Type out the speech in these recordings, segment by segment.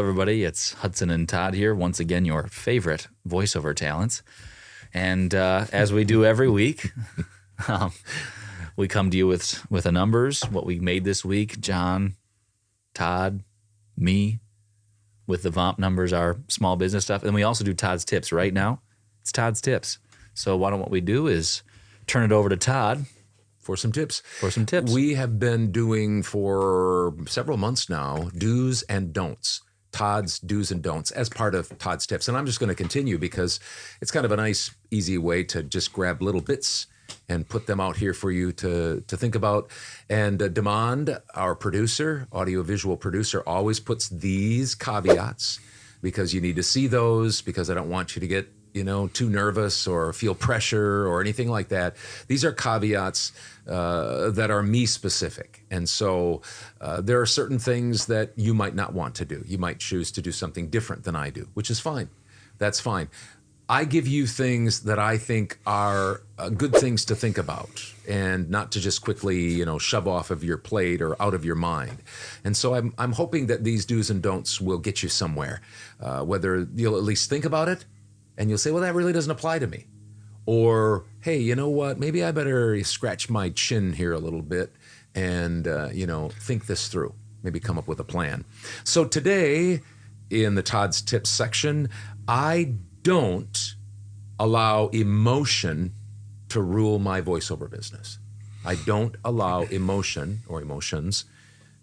everybody. It's Hudson and Todd here. Once again, your favorite voiceover talents. And as we do every week, we come to you with the numbers, what we made this week. John, Todd, me, with the VOMP numbers, our small business stuff. And we also do Todd's tips. Right now, it's Todd's tips. So what we do is turn it over to Todd. For some tips. We have been doing for several months now do's and don'ts. Todd's do's and don'ts as part of Todd's tips. And I'm just going to continue because it's kind of a nice, easy way to just grab little bits and put them out here for you to think about. And Demond, our producer, audiovisual producer, always puts these caveats because you need to see those, because I don't want you to get too nervous or feel pressure or anything like that. These are caveats that are me specific. And so there are certain things that you might not want to do. You might choose to do something different than I do, which is fine. That's fine. I give you things that I think are good things to think about and not to just quickly, shove off of your plate or out of your mind. And so I'm hoping that these do's and don'ts will get you somewhere, whether you'll at least think about it, and you'll say, well, that really doesn't apply to me. Or, hey, you know what? Maybe I better scratch my chin here a little bit and, think this through. Maybe come up with a plan. So today, in the Todd's Tips section, I don't allow emotion to rule my voiceover business. I don't allow emotion or emotions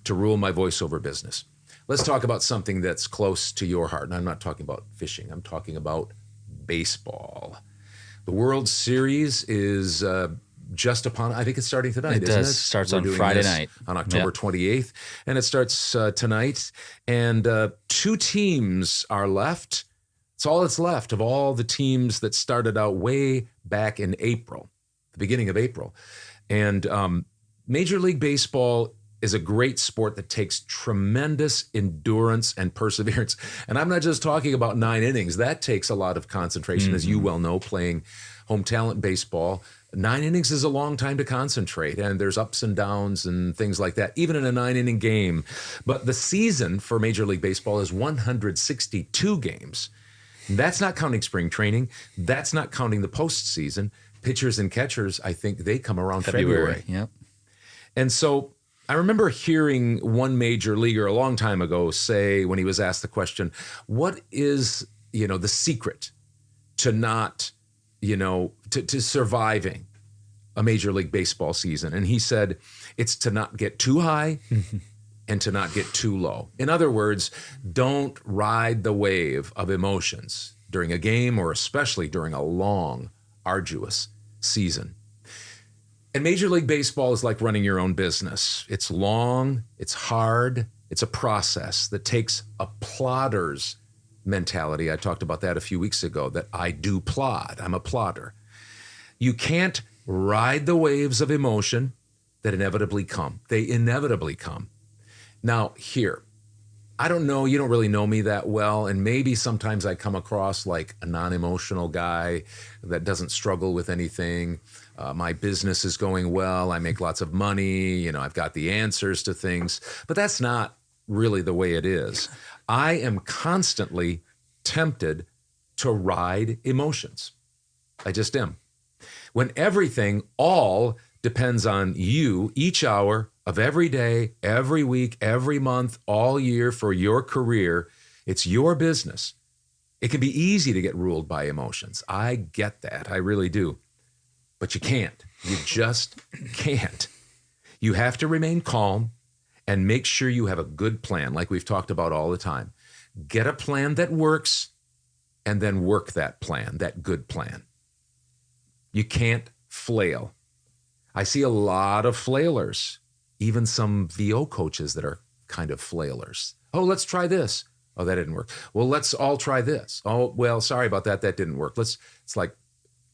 to rule my voiceover business. Let's talk about something that's close to your heart. And I'm not talking about fishing. I'm talking about baseball. The World Series is just upon, I think it's starting tonight, isn't it? Starts on Friday night. On October 28th. And it starts tonight. And two teams are left. It's all that's left of all the teams that started out way back in April, the beginning of April. And Major League Baseball is a great sport that takes tremendous endurance and perseverance. And I'm not just talking about 9 innings. That takes a lot of concentration, as you well know, playing home talent baseball. 9 innings is a long time to concentrate, and there's ups and downs and things like that, even in a 9-inning game. But the season for Major League Baseball is 162 games. That's not counting spring training. That's not counting the postseason. Pitchers and catchers, I think they come around February. Yep. And so I remember hearing one major leaguer a long time ago say, when he was asked the question, what is, the secret to not, to surviving a Major League Baseball season? And he said, it's to not get too high and to not get too low. In other words, don't ride the wave of emotions during a game or especially during a long, arduous season. And Major League Baseball is like running your own business. It's long, it's hard, it's a process that takes a plodder's mentality. I talked about that a few weeks ago, that I do plod. I'm a plodder. You can't ride the waves of emotion that inevitably come. They inevitably come. Now, here, I don't know, you don't really know me that well, and maybe sometimes I come across like a non-emotional guy that doesn't struggle with anything. My business is going well. I make lots of money. I've got the answers to things. But that's not really the way it is. I am constantly tempted to ride emotions. I just am. When everything all depends on you each hour of every day, every week, every month, all year for your career, it's your business. It can be easy to get ruled by emotions. I get that. I really do. But you can't. You just can't. You have to remain calm and make sure you have a good plan, like we've talked about all the time. Get a plan that works and then work that plan, that good plan. You can't flail. I see a lot of flailers, even some VO coaches that are kind of flailers. Oh, let's try this. Oh, that didn't work. Well, let's all try this. Oh, well, sorry about that. That didn't work. It's like,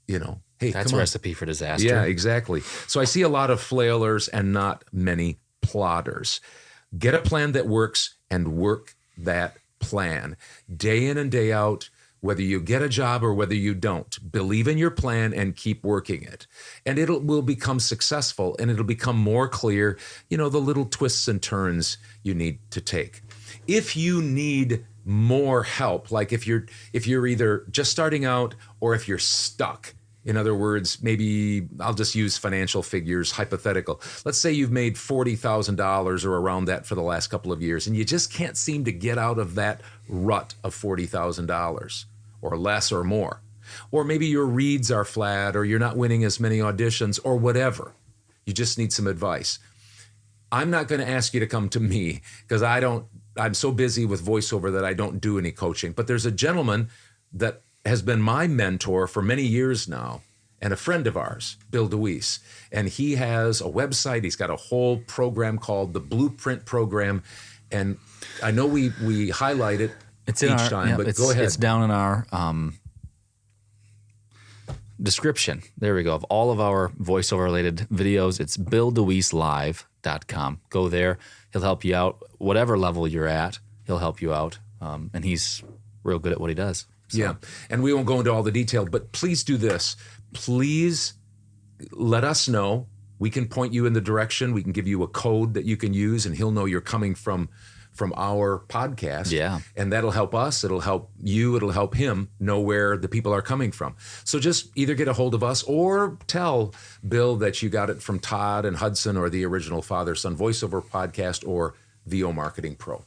hey, that's a recipe for disaster. Yeah, exactly. So I see a lot of flailers and not many plodders. Get a plan that works and work that plan day in and day out, whether you get a job or whether you don't. Believe in your plan and keep working it. And it will become successful, and it'll become more clear, the little twists and turns you need to take. If you need more help, like if you're either just starting out or if you're stuck. In other words, maybe I'll just use financial figures, hypothetical. Let's say you've made $40,000 or around that for the last couple of years, and you just can't seem to get out of that rut of $40,000 or less or more. Or maybe your reads are flat, or you're not winning as many auditions, or whatever. You just need some advice. I'm not going to ask you to come to me because I'm so busy with voiceover that I don't do any coaching. But there's a gentleman that has been my mentor for many years now, and a friend of ours, Bill DeWees. And he has a website. He's got a whole program called the Blueprint Program. And I know we highlight it each time, but go ahead. It's down in our description. There we go. Of all of our voiceover related videos, it's BillDeWeesLive.com. Go there. He'll help you out. Whatever level you're at, he'll help you out. And he's real good at what he does. So. Yeah. And we won't go into all the detail, but please do this. Please let us know. We can point you in the direction. We can give you a code that you can use, and he'll know you're coming from our podcast. Yeah. And that'll help us. It'll help you. It'll help him know where the people are coming from. So just either get a hold of us or tell Bill that you got it from Todd and Hudson or the original Father-Son Voiceover podcast or VO Marketing Pro.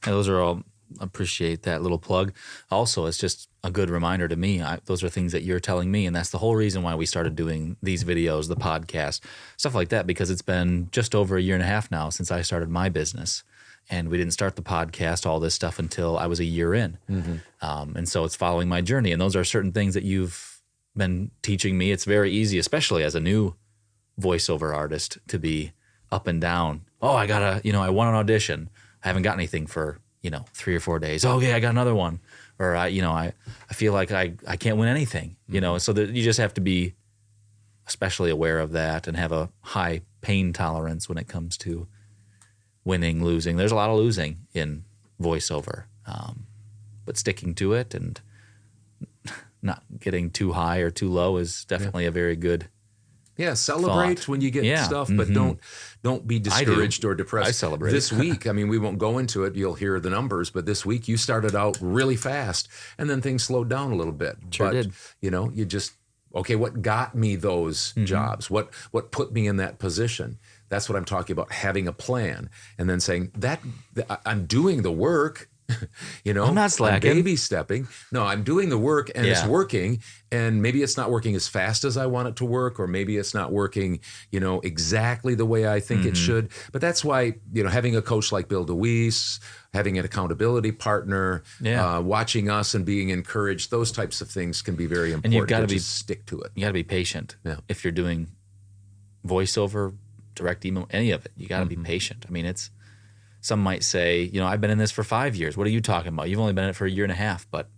And those are all, appreciate that little plug. Also, it's just a good reminder to me. Those are things that you're telling me, and that's the whole reason why we started doing these videos, the podcast, stuff like that, because it's been just over a year and a half now since I started my business. And we didn't start the podcast, all this stuff, until I was a year in. Mm-hmm. And so it's following my journey. And those are certain things that you've been teaching me. It's very easy, especially as a new voiceover artist, to be up and down. Oh, I won an audition. I haven't got anything for, 3 or 4 days. Oh, yeah, I got another one. Or, I feel like I can't win anything, so that you just have to be especially aware of that and have a high pain tolerance when it comes to winning, losing. There's a lot of losing in voiceover, but sticking to it and not getting too high or too low is definitely a very good celebrate thought. when you get stuff, but don't be discouraged or depressed. I celebrate. This week, we won't go into it. You'll hear the numbers, but this week you started out really fast, and then things slowed down a little bit. Sure did. You just, okay, what got me those jobs? What put me in that position? That's what I'm talking about, having a plan and then saying that I'm doing the work, I'm not slacking. I'm baby stepping. No, I'm doing the work and it's working, and maybe it's not working as fast as I want it to work, or maybe it's not working, exactly the way I think it should. But that's why, having a coach like Bill DeWees, having an accountability partner, watching us and being encouraged, those types of things can be very important. And you've got to just stick to it. You got to be patient. Yeah. If you're doing voiceover, direct email, any of it, you got to be patient. Some might say, I've been in this for 5 years. What are you talking about? You've only been in it for a year and a half. But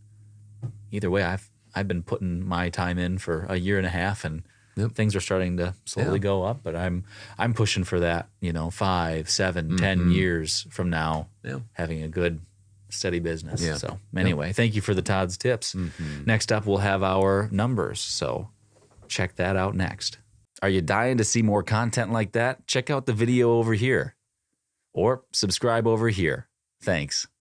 either way, I've been putting my time in for a year and a half, and things are starting to slowly go up. But I'm pushing for that, 5, 7, 10 years from now, having a good, steady business. Yeah. So anyway, thank you for the Todd's tips. Next up, we'll have our numbers. So check that out next. Are you dying to see more content like that? Check out the video over here or subscribe over here. Thanks.